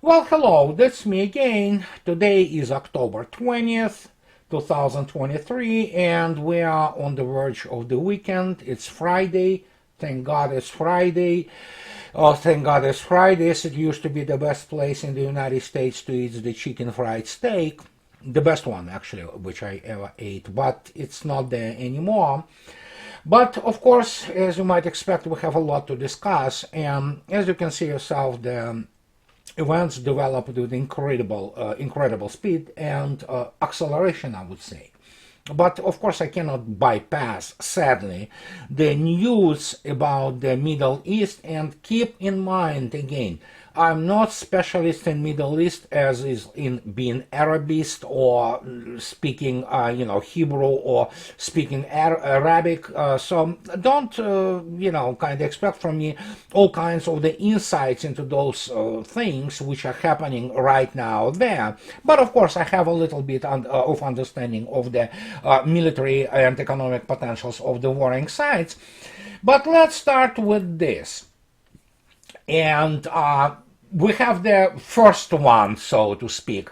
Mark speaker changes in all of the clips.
Speaker 1: Well, hello, that's me again. Today is October 20th, 2023, and we are on the verge of the weekend. It's Friday. Thank God it's Friday. Oh, thank God it's Fridays. It used to be the best place in the United States to eat the chicken fried steak. The best one, actually, which I ever ate, but it's not there anymore. But of course, as you might expect, we have a lot to discuss, and as you can see yourself, the events developed with incredible speed and acceleration, I would say. But of course, I cannot bypass, sadly, the news about the Middle East. And keep in mind, again, I'm not specialist in Middle East as is in being Arabist or speaking, Hebrew or speaking Arabic. So don't, kind of expect from me all kinds of the insights into those things which are happening right now there. But of course, I have a little bit of understanding of the military and economic potentials of the warring sides. But let's start with this. And we have the first one, so to speak.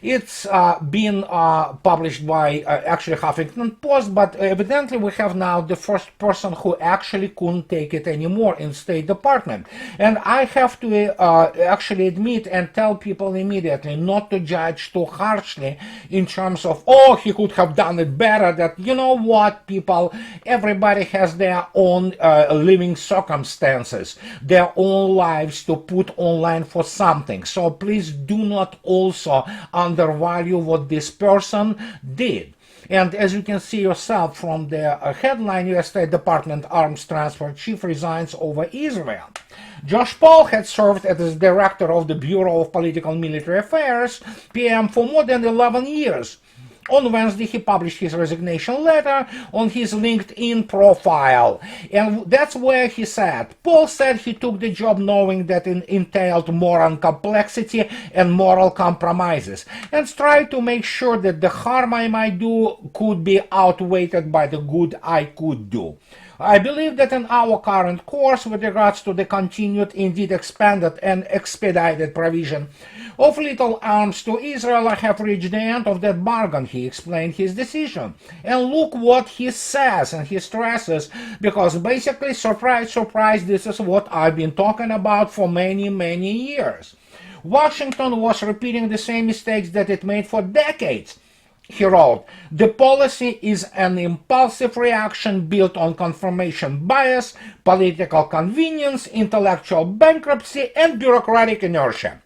Speaker 1: It's been published by actually Huffington Post, but evidently we have now the first person who actually couldn't take it anymore in State Department. And I have to actually admit and tell people immediately not to judge too harshly in terms of, oh, he could have done it better. That, you know what, people, everybody has their own living circumstances, their own lives to put online for something. So please do not also undervalue what this person did. And as you can see yourself from the headline, U.S. State Department Arms Transfer Chief resigns over Israel. Josh Paul had served as director of the Bureau of Political Military Affairs, PM, for more than 11 years. On Wednesday, he published his resignation letter on his LinkedIn profile. And that's where he said, Paul said he took the job knowing that it entailed moral complexity and moral compromises, and tried to make sure that the harm I might do could be outweighed by the good I could do. I believe that in our current course, with regards to the continued, indeed expanded and expedited provision of lethal arms to Israel, I have reached the end of that bargain, he explained his decision. And look what he says, and he stresses, because basically, surprise, surprise, this is what I've been talking about for many, many years. Washington was repeating the same mistakes that it made for decades. He wrote, the policy is an impulsive reaction built on confirmation bias, political convenience, intellectual bankruptcy, and bureaucratic inertia.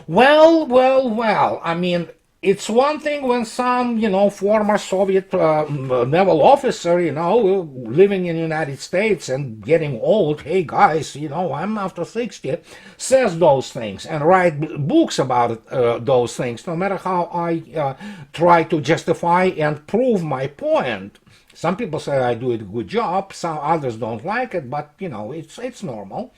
Speaker 1: Well, I mean, it's one thing when some, former Soviet naval officer, living in the United States and getting old, hey guys, I'm after 60, says those things and write books about those things, no matter how I try to justify and prove my point. Some people say I do a good job, some others don't like it, but, it's normal.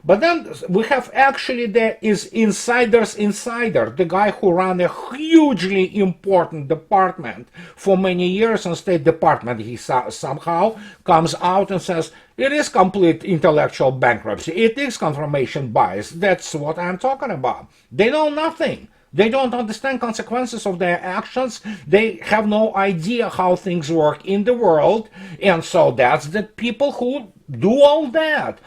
Speaker 1: But then we have actually there is insider's insider, the guy who ran a hugely important department for many years in State Department. He somehow comes out and says, it is complete intellectual bankruptcy. It is confirmation bias. That's what I'm talking about. They know nothing. They don't understand consequences of their actions. They have no idea how things work in the world. And so that's the people who do all that.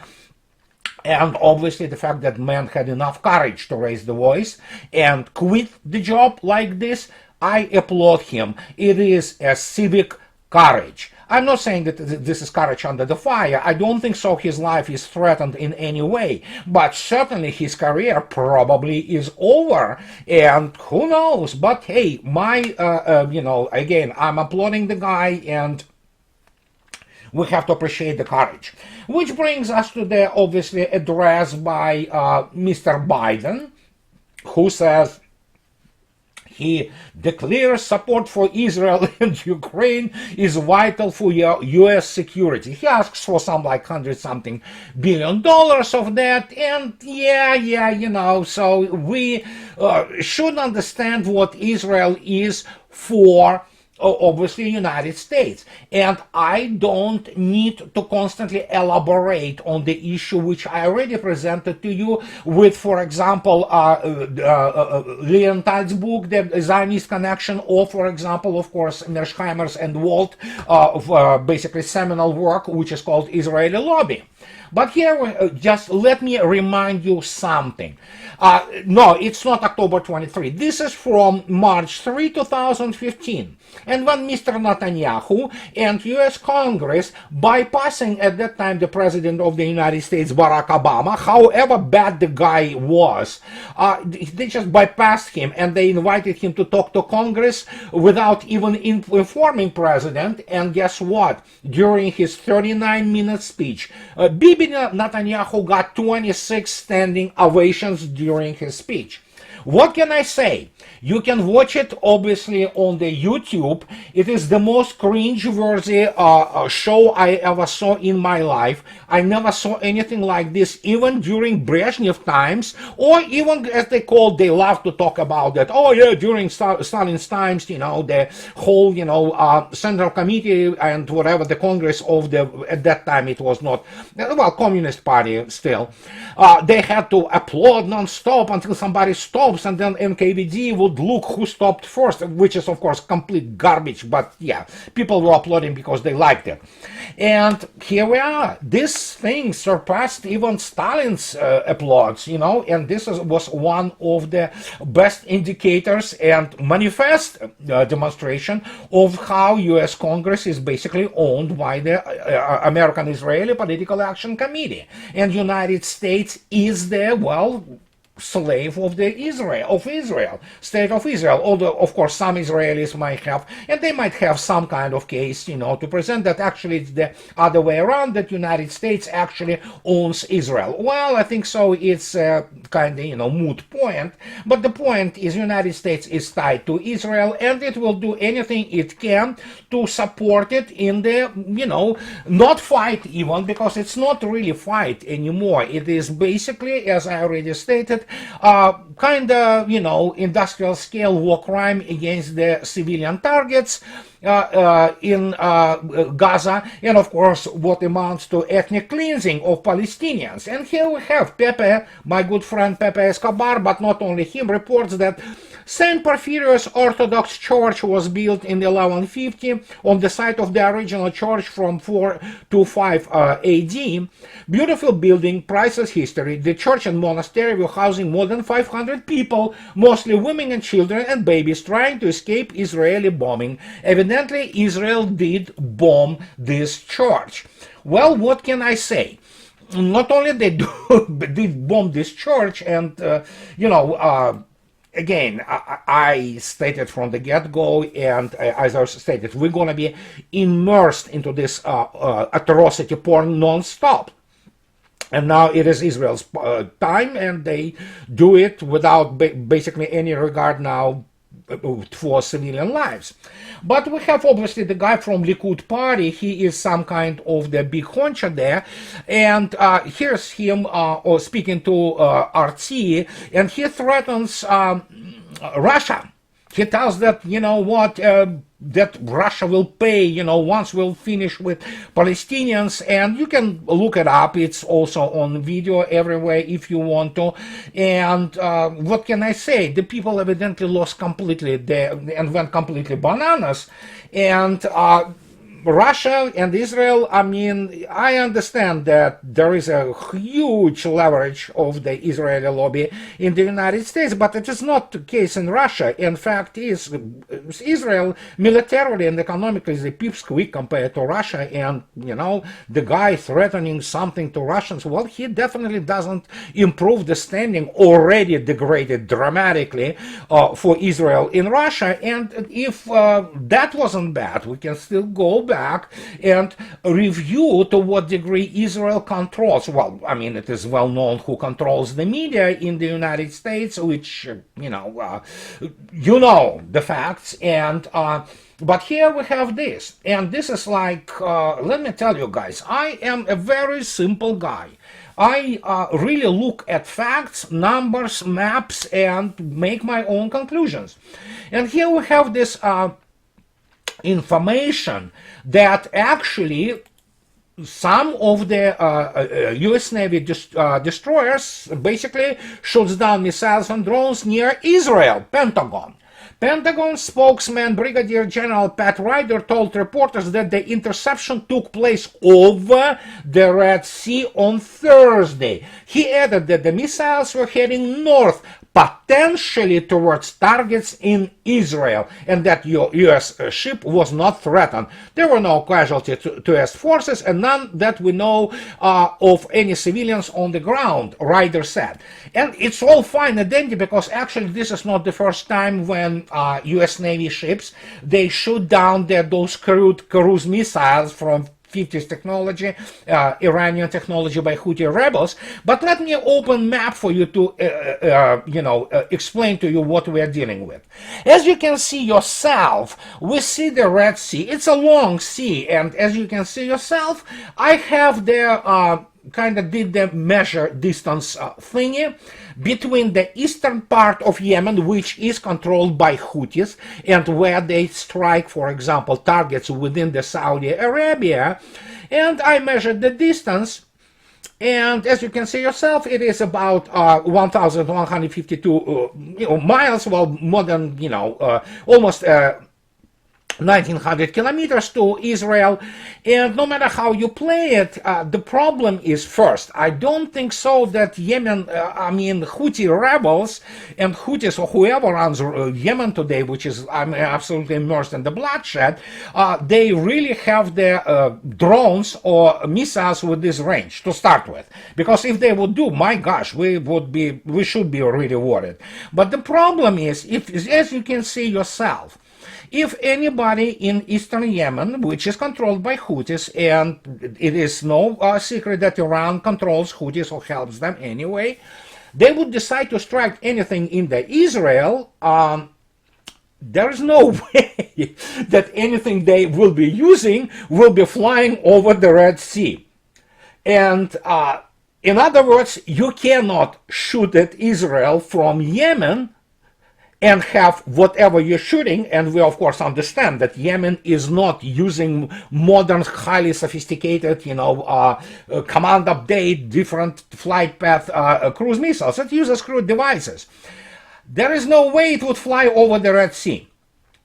Speaker 1: And obviously the fact that man had enough courage to raise the voice and quit the job like this, I applaud him. It is a civic courage. I'm not saying that this is courage under the fire. I don't think so his life is threatened in any way. But certainly his career probably is over. And who knows? But hey, again, I'm applauding the guy, and we have to appreciate the courage. Which brings us to the obviously address by Mr. Biden, who says he declares support for Israel and Ukraine is vital for U.S. security. He asks for some like $100-something billion of that, and so we should understand what Israel is for obviously United States. And I don't need to constantly elaborate on the issue which I already presented to you with, for example, Leontide's book, The Zionist Connection, or, for example, of course, Mearsheimer's and Walt, basically seminal work, which is called Israeli Lobby. But here, just let me remind you something. No, it's not October 23. This is from March 3, 2015. And when Mr. Netanyahu and US Congress, bypassing at that time the President of the United States, Barack Obama, however bad the guy was, they just bypassed him and they invited him to talk to Congress without even informing President. And guess what? During his 39-minute speech, Bibi Netanyahu got 26 standing ovations during his speech. What can I say? You can watch it obviously on the YouTube. It is the most cringe-worthy show I ever saw in my life. I never saw anything like this, even during Brezhnev times, or even as they love to talk about that. Oh yeah, during Stalin's times, you know, the whole, you know, Central Committee and whatever, the Congress of the, at that time it was not, well, Communist Party still. They had to applaud non-stop until somebody stops, and then NKVD would look who stopped first, which is of course complete garbage, but yeah, people were applauding because they liked it. And here we are. This thing surpassed even Stalin's applause, you know, and this was one of the best indicators and manifest demonstration of how US Congress is basically owned by the American-Israeli Political Action Committee, and United States is the, well, slave of Israel, state of Israel. Although, of course, some Israelis might have, and they might have some kind of case, you know, to present that actually it's the other way around, that United States actually owns Israel. Well, I think so. It's kind of, you know, moot point. But the point is, United States is tied to Israel, and it will do anything it can to support it in the, you know, not fight even, because it's not really fight anymore. It is basically, as I already stated, kind of, you know, industrial scale war crime against the civilian targets in Gaza, and of course what amounts to ethnic cleansing of Palestinians. And here we have Pepe, my good friend Pepe Escobar, but not only him, reports that St. Porphyrios Orthodox Church was built in 1150 on the site of the original church from 4 to 5 AD. Beautiful building, priceless history. The church and monastery were housing more than 500 people, mostly women and children and babies, trying to escape Israeli bombing. Evidently, Israel did bomb this church. Well, what can I say? Not only they did bomb this church, and you know, again, I stated from the get-go, and as I stated, we're going to be immersed into this atrocity porn non-stop. And now it is Israel's time, and they do it without basically any regard now for civilian lives. But we have obviously the guy from Likud party. He is some kind of the big honcho there, and here's him speaking to RT, and he threatens Russia. He tells that, you know what, that Russia will pay, you know, once we'll finish with Palestinians. And you can look it up. It's also on video everywhere if you want to. And what can I say? The people evidently lost completely and went completely bananas. And Russia and Israel, I mean, I understand that there is a huge leverage of the Israeli lobby in the United States, but it is not the case in Russia. In fact, Israel militarily and economically is a pipsqueak compared to Russia, and, you know, the guy threatening something to Russians, well, he definitely doesn't improve the standing already degraded dramatically for Israel in Russia. And if that wasn't bad, we can still go back and review to what degree Israel controls. Well, I mean, it is well known who controls the media in the United States, which, you know the facts. And but here we have this, and this is like, let me tell you guys, I am a very simple guy. I really look at facts, numbers, maps, and make my own conclusions. And here we have this information that actually some of the US Navy destroyers basically shoots down missiles and drones near Israel, Pentagon. Pentagon spokesman Brigadier General Pat Ryder told reporters that the interception took place over the Red Sea on Thursday. He added that the missiles were heading north, potentially towards targets in Israel, and that U.S. ship was not threatened. There were no casualties to U.S. forces, and none that we know of any civilians on the ground, Ryder said. And it's all fine and dandy, because actually this is not the first time when U.S. Navy ships, they shoot down those cruise missiles from 50s technology, Iranian technology by Houthi rebels. But let me open map for you to, explain to you what we are dealing with. As you can see yourself, we see the Red Sea. It's a long sea, and as you can see yourself, I have the kind of did the measure distance thingy between the eastern part of Yemen, which is controlled by Houthis, and where they strike, for example, targets within the Saudi Arabia, and I measured the distance, and as you can see yourself, it is about 1,152 miles, well, more than, almost 1,900 kilometers to Israel. And no matter how you play it, the problem is, first, I don't think so that Houthi rebels and Houthis, or whoever runs Yemen today, which is absolutely immersed in the bloodshed, they really have the drones or missiles with this range to start with. Because if they would do, my gosh, we should be really worried. But the problem is, as you can see yourself, if anybody in eastern Yemen, which is controlled by Houthis, and it is no secret that Iran controls Houthis or helps them anyway, they would decide to strike anything in Israel, there is no way that anything they will be using will be flying over the Red Sea. And in other words, you cannot shoot at Israel from Yemen and have whatever you're shooting, and we of course understand that Yemen is not using modern, highly sophisticated, command update, different flight path cruise missiles. It uses crude devices. There is no way it would fly over the Red Sea,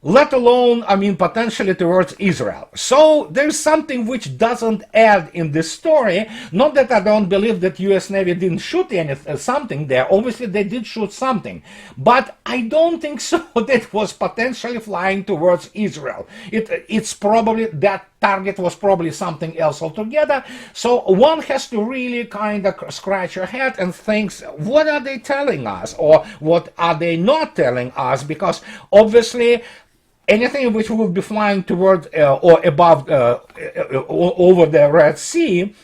Speaker 1: let alone, potentially towards Israel. So there's something which doesn't add in this story. Not that I don't believe that U.S. Navy didn't shoot something there. Obviously, they did shoot something. But I don't think so that it was potentially flying towards Israel. It's probably, that target was probably something else altogether. So one has to really kind of scratch your head and think, what are they telling us? Or what are they not telling us? Because obviously, anything which will be flying toward or above over the Red Sea,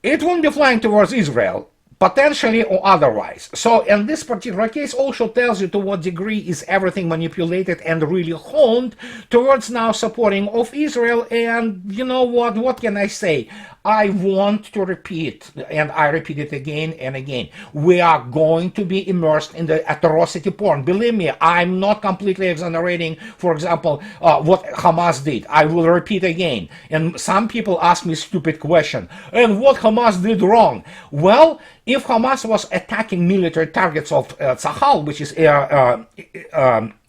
Speaker 1: it won't be flying towards Israel, potentially or otherwise. So in this particular case also tells you to what degree is everything manipulated and really honed towards now supporting of Israel. And you know what can I say? I want to repeat, and I repeat it again and again, we are going to be immersed in the atrocity porn. Believe me, I'm not completely exonerating, for example, what Hamas did. I will repeat again. And some people ask me stupid question, and what Hamas did wrong? Well, if Hamas was attacking military targets of Tzahal, which is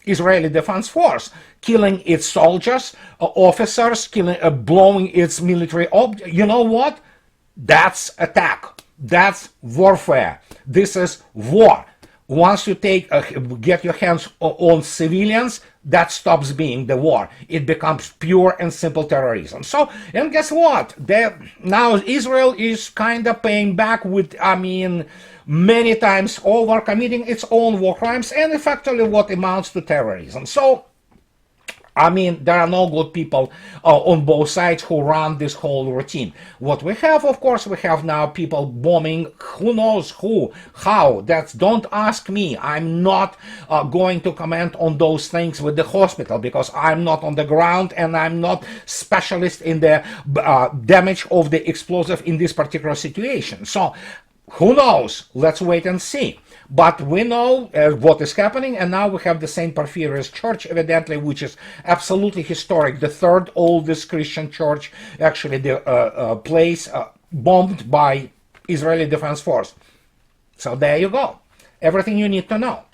Speaker 1: Israeli Defense Force, killing its soldiers, officers, blowing its military you know what? That's attack. That's warfare. This is war. Once you get your hands on civilians, that stops being the war. It becomes pure and simple terrorism. So, and guess what? Now Israel is kind of paying back with, many times over, committing its own war crimes, and effectively what amounts to terrorism. So, there are no good people on both sides who run this whole routine. What we have, of course, we have now people bombing who knows who, how. Don't ask me. I'm not going to comment on those things with the hospital, because I'm not on the ground and I'm not specialist in the damage of the explosive in this particular situation. So Who knows? Let's wait and see. But we know what is happening, and now we have the St. Porphyrius Church, evidently, which is absolutely historic, the third oldest Christian church, actually the place bombed by Israeli Defense Force. So there you go. Everything you need to know.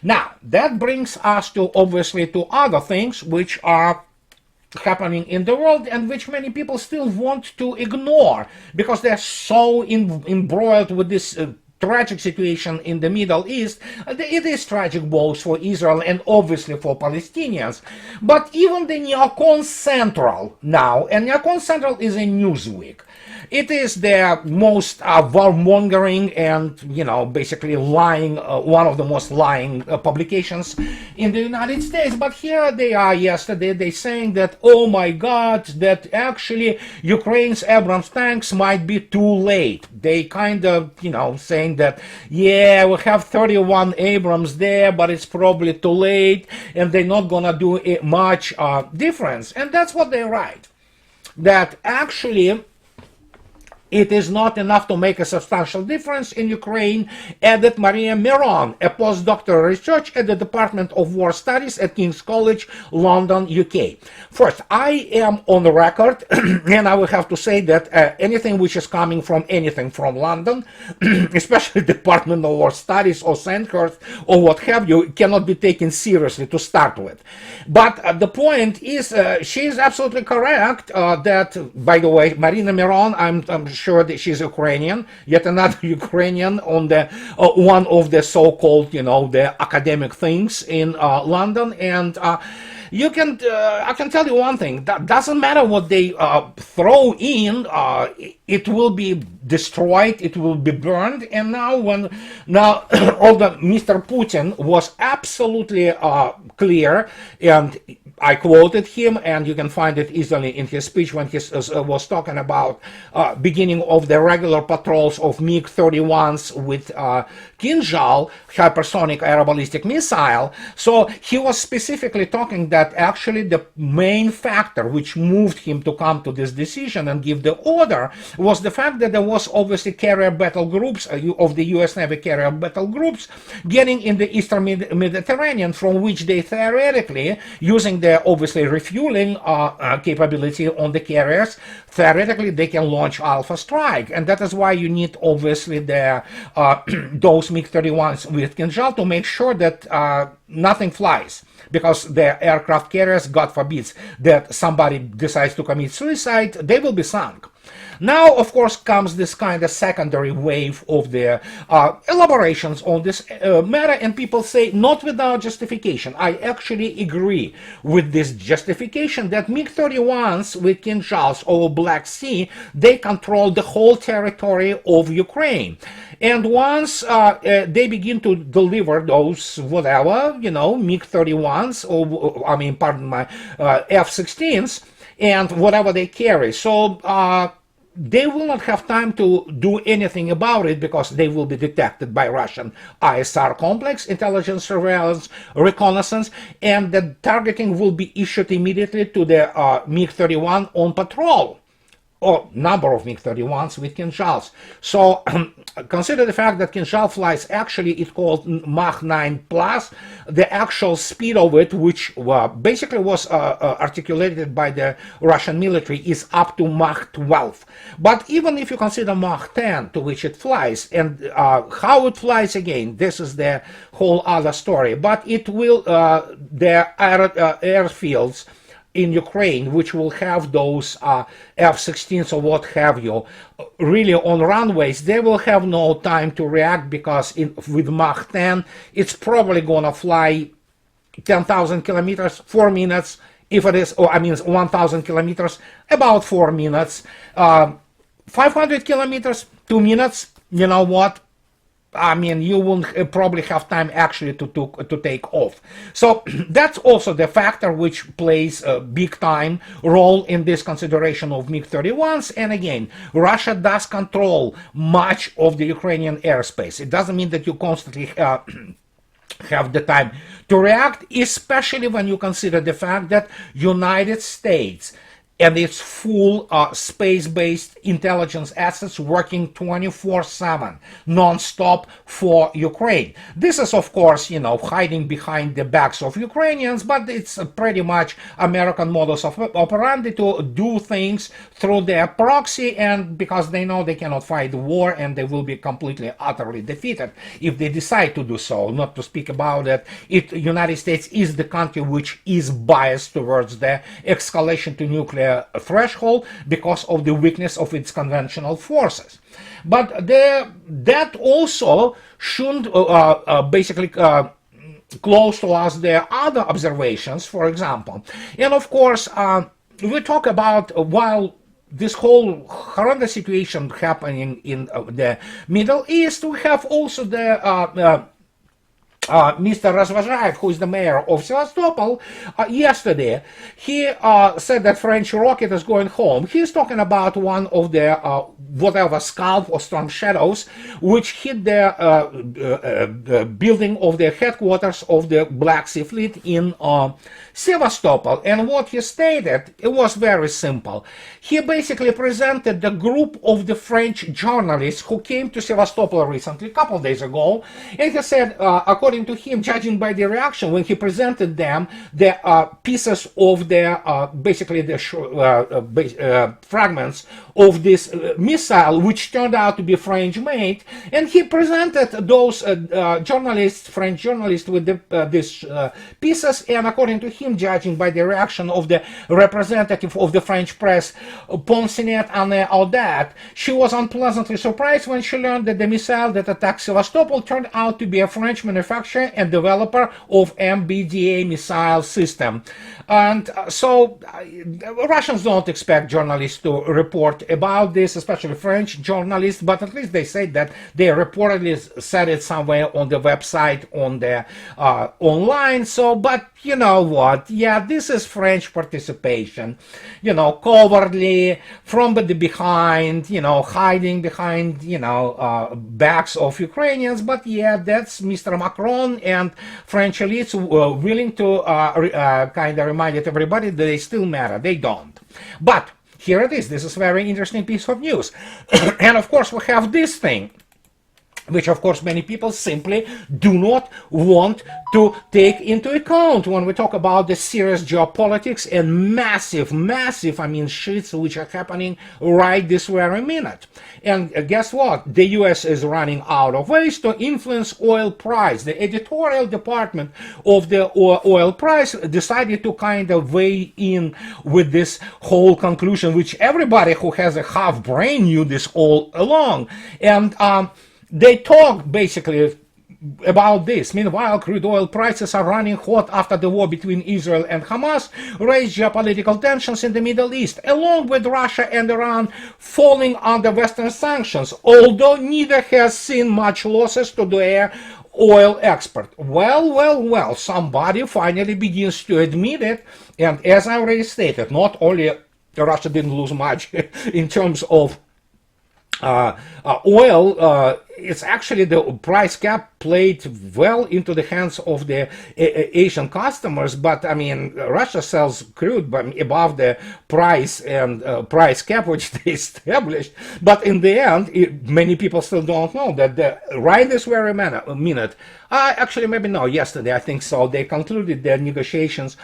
Speaker 1: Now, that brings us to, obviously, to other things which are happening in the world and which many people still want to ignore because they're so embroiled with this tragic situation in the Middle East. It is tragic both for Israel and obviously for Palestinians. But even the Neocon Central now, and Neocon Central is a Newsweek. It is the most warmongering and, basically lying, one of the most lying publications in the United States. But here they are yesterday, they saying that, oh my God, that actually Ukraine's Abrams tanks might be too late. They kind of, saying that, yeah, we have 31 Abrams there, but it's probably too late, and they're not gonna do much difference. And that's what they write. That actually it is not enough to make a substantial difference in Ukraine, added Maria Miron, a postdoctoral researcher at the Department of War Studies at King's College, London, UK. First, I am on the record, and I will have to say that anything which is coming from London, especially Department of War Studies or Sandhurst or what have you, cannot be taken seriously to start with. But the point is, she is absolutely correct that, by the way, Marina Miron, I'm sure that she's Ukrainian, yet another Ukrainian on the one of the so-called, the academic things in London. And you can, I can tell you one thing, that doesn't matter what they throw in, it will be destroyed, it will be burned. And now all the Mr. Putin was absolutely clear, and I quoted him, and you can find it easily in his speech when he was talking about beginning of the regular patrols of MiG-31s with Kinzhal, hypersonic aeroballistic missile. So he was specifically talking that actually the main factor which moved him to come to this decision and give the order was the fact that there was obviously carrier battle groups of the US Navy carrier battle groups getting in the Eastern Mediterranean, from which they theoretically, using the obviously refueling capability on the carriers, theoretically they can launch Alpha Strike. And that is why you need obviously the those MiG-31s with Kinzhal to make sure that nothing flies, because the aircraft carriers, God forbids that somebody decides to commit suicide, they will be sunk. Now, of course, comes this kind of secondary wave of the elaborations on this matter, and people say, not without justification. I actually agree with this justification that MiG-31s with Kinzhals over Black Sea, they control the whole territory of Ukraine. And once they begin to deliver those, whatever, MiG-31s, or, F-16s, and whatever they carry. So, they will not have time to do anything about it because they will be detected by Russian ISR complex, intelligence, surveillance, reconnaissance, and the targeting will be issued immediately to the MiG-31 on patrol, or number of MiG-31s with Kinzhals. So consider the fact that Kinzhal flies, actually it's called Mach 9 plus. The actual speed of it, which basically was articulated by the Russian military, is up to Mach 12. But even if you consider Mach 10 to which it flies, and how it flies again, this is the whole other story. But it will, the airfields in Ukraine, which will have those F-16s or what have you, really on runways, they will have no time to react, because with Mach 10, it's probably going to fly 10,000 kilometers, 4 minutes. If it is, 1,000 kilometers, about 4 minutes. 500 kilometers, 2 minutes, you know what? You won't probably have time actually to take off. So that's also the factor which plays a big time role in this consideration of MiG-31s. And again, Russia does control much of the Ukrainian airspace. It doesn't mean that you constantly have the time to react, especially when you consider the fact that United States and its full space-based intelligence assets working 24/7, non-stop for Ukraine. This is, of course, hiding behind the backs of Ukrainians, but it's pretty much American modus of operandi to do things through their proxy, and because they know they cannot fight the war and they will be completely, utterly defeated if they decide to do so. Not to speak about it, United States is the country which is biased towards the escalation to nuclear threshold because of the weakness of its conventional forces. But that also shouldn't basically close to us the other observations, for example. And of course, we talk about, while this whole horrendous situation happening in the Middle East, we have also the Mr. Razvazhaev, who is the mayor of Sevastopol, yesterday, he said that French rocket is going home. He's talking about one of the whatever Scalp or Storm Shadows, which hit the building of the headquarters of the Black Sea Fleet in Sevastopol. And what he stated, it was very simple. He basically presented the group of the French journalists who came to Sevastopol recently, a couple of days ago, and he said, according to him, judging by the reaction when he presented them, the pieces of the basically the fragments of this missile, which turned out to be French-made, and he presented those French journalists, with these pieces, and according to him, judging by the reaction of the representative of the French press, Poncinette Anne Audat, she was unpleasantly surprised when she learned that the missile that attacked Sevastopol turned out to be a French manufacturer and developer of MBDA missile system. And so Russians don't expect journalists to report about this, especially French journalists, but at least they say that they reportedly said it somewhere on the website, on the online. So, but you know what? Yeah, this is French participation, cowardly, from the behind, hiding behind, backs of Ukrainians. But yeah, that's Mr. Macron and French elites willing to kind of remind everybody that they still matter. They don't. But here it is. This is a very interesting piece of news. And of course, we have this thing, which of course many people simply do not want to take into account when we talk about the serious geopolitics and massive, shits which are happening right this very minute. And guess what? The US is running out of ways to influence oil price. The editorial department of the oil price decided to kind of weigh in with this whole conclusion, which everybody who has a half brain knew this all along. And they talk basically about this. Meanwhile, crude oil prices are running hot after the war between Israel and Hamas raised geopolitical tensions in the Middle East, along with Russia and Iran falling under Western sanctions, although neither has seen much losses to their oil export. Well, somebody finally begins to admit it, and as I already stated, not only Russia didn't lose much in terms of oil, it's actually the price cap played well into the hands of the Asian customers, but I mean, Russia sells crude above the price and price cap which they established, but in the end, many people still don't know that right this very minute, actually maybe no, yesterday I think so, they concluded their negotiations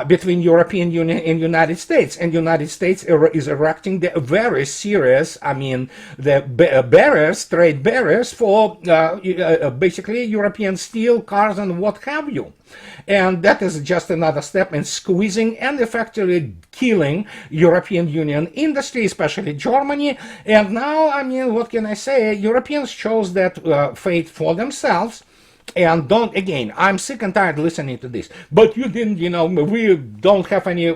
Speaker 1: between European Union and United States, and United States is erecting the very serious, the barriers, trade barriers for basically European steel, cars, and what have you. And that is just another step in squeezing and effectively killing European Union industry, especially Germany. And now, what can I say? Europeans chose that fate for themselves. And again, I'm sick and tired listening to this. But you didn't, we don't have any,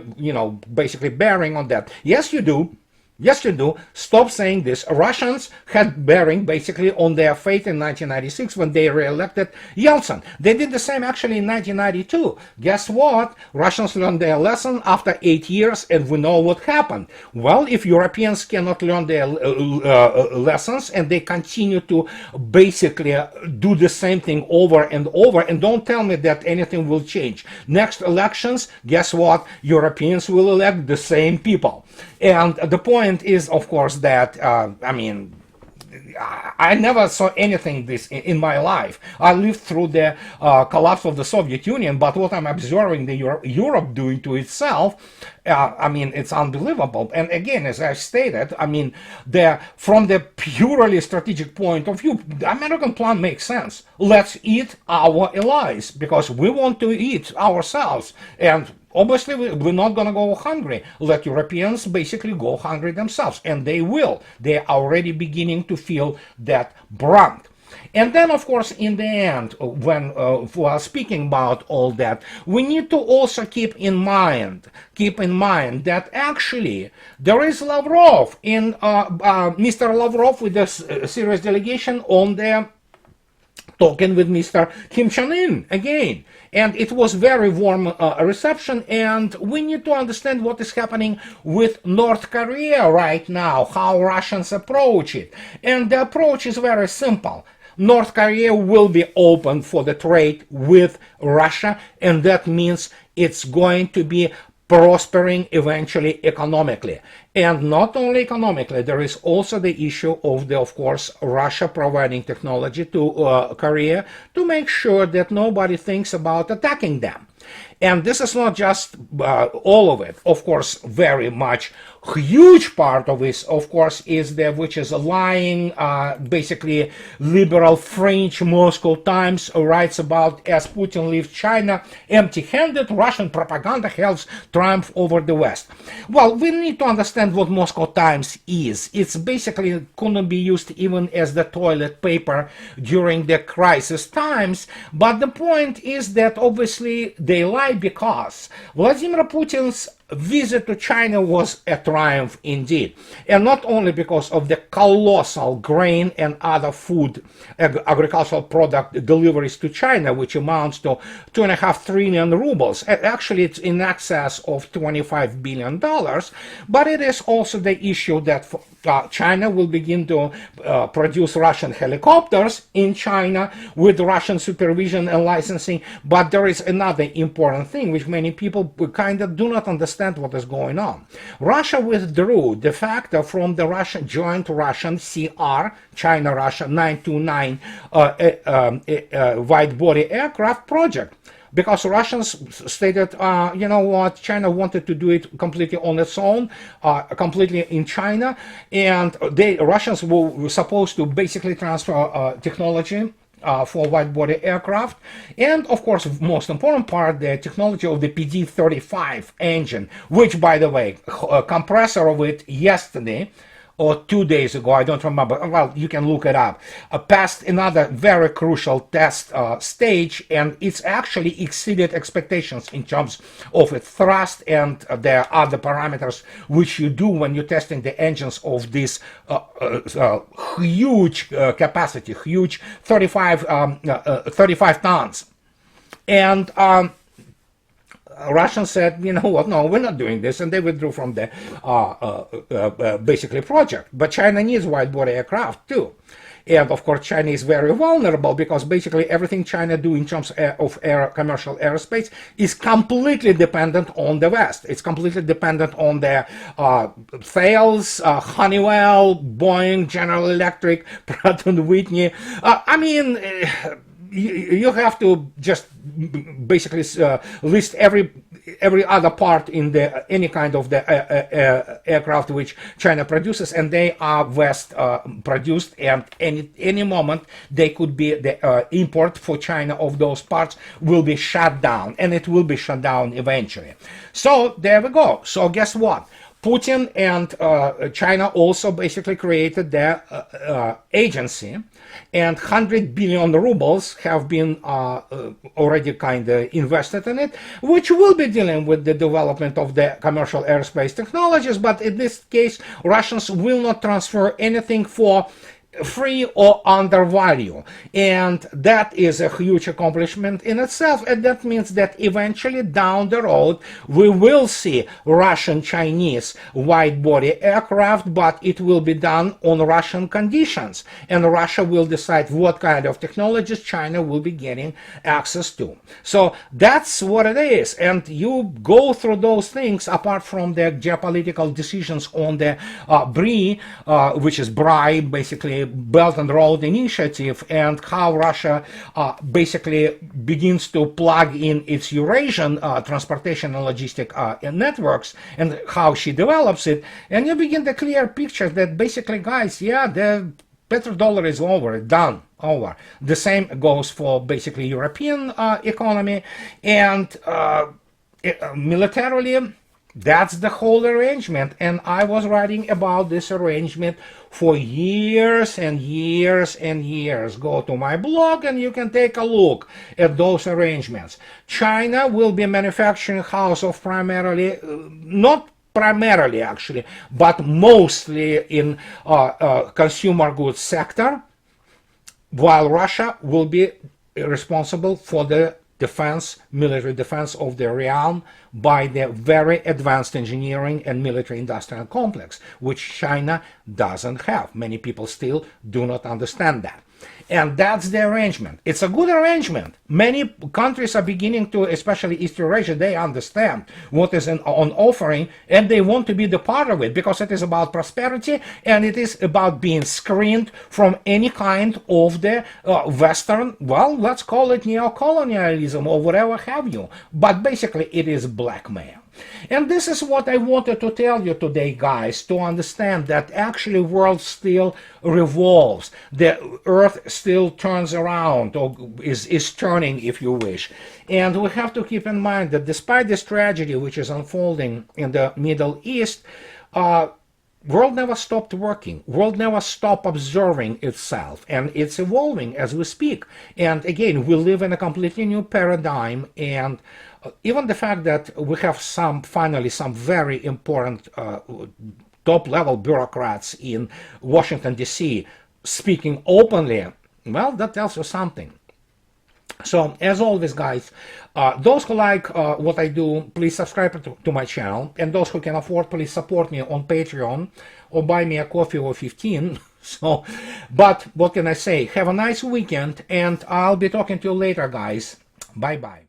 Speaker 1: basically bearing on that. Yes, you do. Yes, you do. Stop saying this. Russians had bearing basically on their fate in 1996 when they re-elected Yeltsin. They did the same actually in 1992. Guess what? Russians learned their lesson after 8 years, and we know what happened. Well, if Europeans cannot learn their lessons and they continue to basically do the same thing over and over, and don't tell me that anything will change. Next elections, guess what? Europeans will elect the same people. And the point is, of course, that, I never saw anything this in my life. I lived through the collapse of the Soviet Union, but what I'm observing Europe doing to itself, it's unbelievable. And again, as I stated, from the purely strategic point of view, the American plan makes sense. Let's eat our allies because we want to eat ourselves. And obviously, we're not going to go hungry. Let Europeans basically go hungry themselves, and they will. They're already beginning to feel that brunt. And then, of course, in the end, when while speaking about all that, we need to also keep in mind that actually there is Lavrov Mr. Lavrov with this serious delegation on the talking with Mr. Kim Jong-un again. And it was very warm reception, and we need to understand what is happening with North Korea right now, how Russians approach it. And the approach is very simple. North Korea will be open for the trade with Russia, and that means it's going to be prospering eventually economically. And not only economically, there is also the issue of course, Russia providing technology to Korea to make sure that nobody thinks about attacking them. And this is not just all of it. Of course, very much huge part of this, of course, is which is a lying, basically liberal French Moscow Times writes about as Putin leaves China empty-handed, Russian propaganda helps triumph over the West. Well, we need to understand what Moscow Times is. It's basically couldn't be used even as the toilet paper during the crisis times. But the point is that obviously they lie because Vladimir Putin's visit to China was a triumph indeed, and not only because of the colossal grain and other food agricultural product deliveries to China, which amounts to 2.5 trillion rubles. Actually, it's in excess of $25 billion, but it is also the issue that China will begin to produce Russian helicopters in China with Russian supervision and licensing. But there is another important thing which many people kind of do not understand what is going on. Russia withdrew de facto from the joint Russian CR, China-Russia 929 wide-body aircraft project. Because Russians stated, you know what, China wanted to do it completely on its own, completely in China, and Russians were supposed to basically transfer technology for wide-body aircraft, and of course, most important part, the technology of the PD-35 engine, which, by the way, a compressor of it yesterday or 2 days ago, I don't remember, well, you can look it up, passed another very crucial test stage, and it's actually exceeded expectations in terms of its thrust and the other parameters which you do when you're testing the engines of this huge capacity, huge 35 tons. And Russians said, you know what, no, we're not doing this, and they withdrew from the basically project. But China needs wide-body aircraft too. And of course, China is very vulnerable because basically everything China do in terms of commercial aerospace is completely dependent on the West. It's completely dependent on the Thales, Honeywell, Boeing, General Electric, Pratt & Whitney. You have to just basically list every other part in any kind of the aircraft which China produces, and they are West produced, and any moment they could be the import for China of those parts will be shut down, and it will be shut down eventually. So there we go. So guess what? Putin and China also basically created their agency, and 100 billion rubles have been already kind of invested in it, which will be dealing with the development of the commercial aerospace technologies. But in this case, Russians will not transfer anything for free or under value, and that is a huge accomplishment in itself. And that means that eventually down the road we will see Russian Chinese wide body aircraft, but it will be done on Russian conditions, and Russia will decide what kind of technologies China will be getting access to. So that's what it is. And you go through those things apart from the geopolitical decisions on the BRI, which is bribe, basically Belt and Road Initiative, and how Russia basically begins to plug in its Eurasian transportation and logistic networks, and how she develops it. And you begin the clear picture that basically, guys, yeah, the petrodollar is over, done, over. The same goes for basically European economy, and militarily, that's the whole arrangement. And I was writing about this arrangement for years and years and years. Go to my blog and you can take a look at those arrangements. China will be a manufacturing house of primarily, not primarily actually, but mostly in consumer goods sector, while Russia will be responsible for the defense, military defense of the realm by the very advanced engineering and military industrial complex, which China doesn't have. Many people still do not understand that. And that's the arrangement. It's a good arrangement. Many countries are beginning to, especially East Eurasia, they understand what is on offering, and they want to be the part of it, because it is about prosperity, and it is about being screened from any kind of the Western, well, let's call it neocolonialism or whatever have you. But basically it is blackmail. And this is what I wanted to tell you today, guys, to understand that actually world still revolves. The earth still turns around, or is turning, if you wish. And we have to keep in mind that despite this tragedy which is unfolding in the Middle East, world never stopped working. World never stopped observing itself, and it's evolving as we speak. And again, we live in a completely new paradigm, and even the fact that we have finally some very important top-level bureaucrats in Washington, D.C. speaking openly, well, that tells you something. So, as always, guys, those who like what I do, please subscribe to my channel. And those who can afford, please support me on Patreon or buy me a coffee or 15. So, but what can I say? Have a nice weekend, and I'll be talking to you later, guys. Bye-bye.